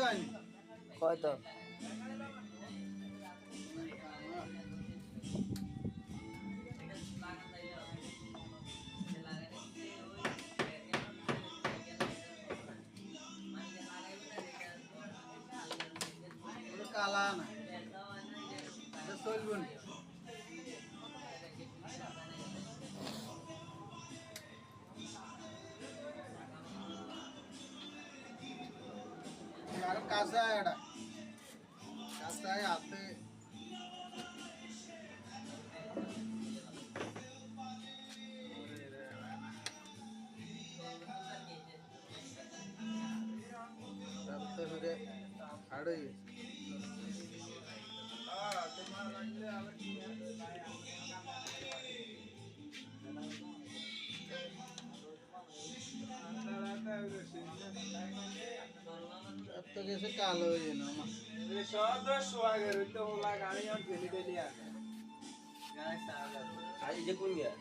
হয়নি হয়তো কালা না চলব না আর কাঁচা এটা কাঁচায় হাতে ফিরে হাড়ে তো গেছে কালো হয়ে না সব সোয়াগের তো ওলা গাড়ি আর ঠেলি ঠেলি আছে আর এই যে কোন গিয়া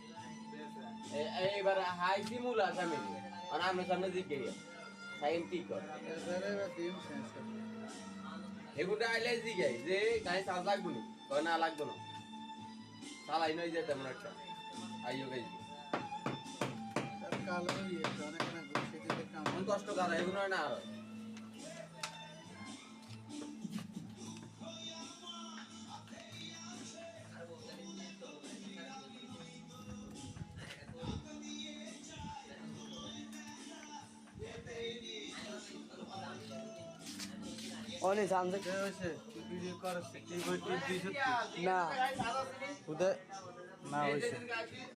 এবার হাই দিমুল আসামে আর আমি সামনে দিকে গিয়া সাইন ঠিক কর এবারে বা দিন শেষ করে এগুলো আইলে দিকে যে গাড়ি চার্জ লাগবে না কয় না লাগবে না চালাই নই যেতে আমরা একটা আইও গাই কালো হয়ে অনেক না ঘুষে দিতে কাম মন কষ্ট করা এগুলো না আর অনেক সামনে হয়েছে ভিডিও করছে কি বই দিছ না উদয় না হয়েছে